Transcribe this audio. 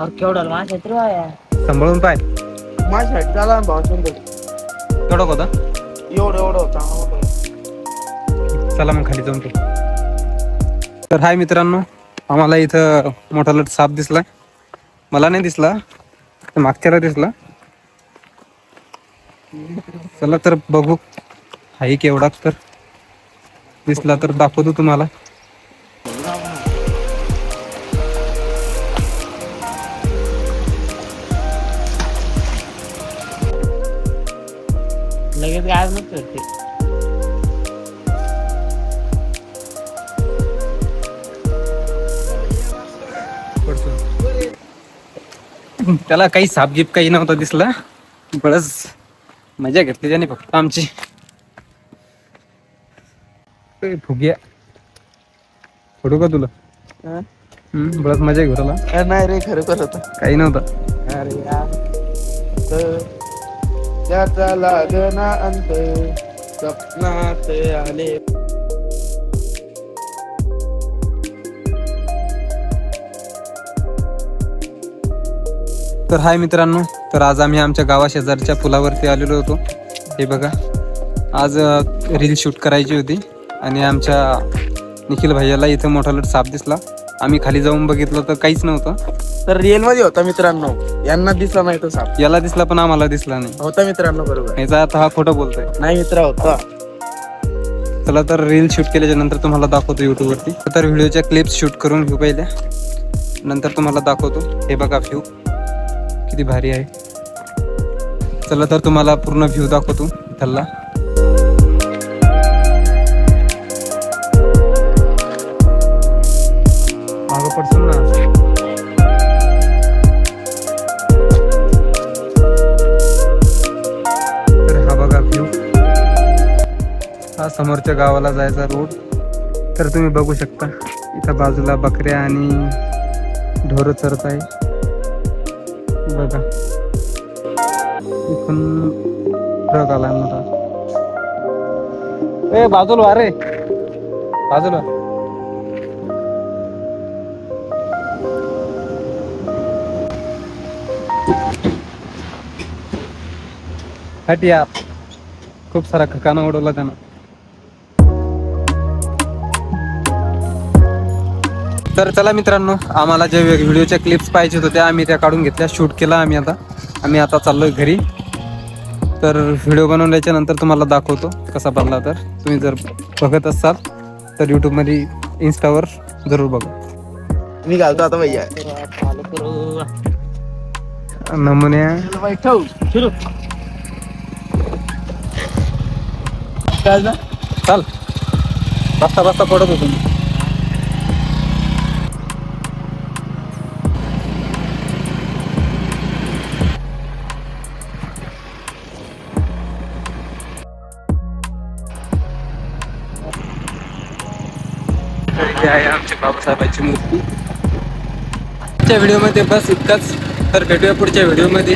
अरे केवढा मासे तर वाया. सांभाळून पाय. माझ्यासाठी झाला भाषण केवढा होता? एवढं होता. चला मग खाली जाऊन तो. तर हाय मित्रांनो, आम्हाला इथं मोठा लट साप दिसला. मला नाही दिसला, मागच्याला दिसला. चला तर बघू हाय केवढा. तर दिसला तर दाखवतो तुम्हाला. लगेच गायब नसतो ते. त्याला काही सापगीप काही नव्हता दिसला. बळच मजा घेतली त्याने फक्त आमची. फुग्या फोडू का तुला? बळच मजा घेऊ त्याला. नाही रे, खरं होत काही नव्हतं. अरे यार, त्याचा लागना अंत स्वप्नात आले. तर हाय मित्रांनो, तर आज आम्ही आमच्या गावा शेजारच्या पुलावरती आलेलो होतो. हे बघा, आज रील शूट करायची होती आणि आमच्या निखिल भैयाला इथं मोठा लट साप दिसला. आम्ही खाली जाऊन बघितलं तर काहीच नव्हतं. तर रिअल मध्ये होता मित्रांनो, यांना दिसला नाही तो साप. याला दिसला पण आम्हाला दिसला नाही. होता मित्रांनो, बरोबर. याचा आता हा खोटं बोलतोय. नाही मित्र, होता. चला तर रील शूट केल्याच्या नंतर तुम्हाला दाखवतो युट्यूब वरती. तर व्हिडिओच्या क्लिप्स शूट करून घेऊ पहिल्या, नंतर तुम्हाला दाखवतो. हे बघा व्ह्यू किती भारी आहे. चला तर तुम्हाला पूर्ण व्ह्यू दाखवतो त्याला. मागं पडसून ना. तर हा बघा व्ह्यू, हा समोरच्या गावाला जायचा रोड. तर तुम्ही बघू शकता इथं बाजूला बकऱ्या आणि ढोरं चरत आहे. बघा इथून ट्रक आलाय मोठा. ए बाजूला रे, बाजूला. हट यार, खूप सारा खकाना उडवला त्यानं. तर चला मित्रांनो, आम्हाला जे व्हिडिओच्या क्लिप्स पाहिजे होत्या आम्ही त्या काढून घेतल्या, शूट केला आम्ही आता चाललोय घरी. तर व्हिडिओ बनवल्याच्या नंतर तुम्हाला दाखवतो कसा बनला. तर तुम्ही जर बघत असाल तर यूट्यूबमध्ये, इन्स्टावर जरूर बघा. मी घालतो आता भैया. नमुन्या बैठव सुरू. चाल, बसता बसता पडत होतो. ही आहे आमच्या बाबासाहेबांची मूर्ती. आजच्या व्हिडिओमध्ये बस इतकंच. तर भेटूया पुढच्या व्हिडिओमध्ये.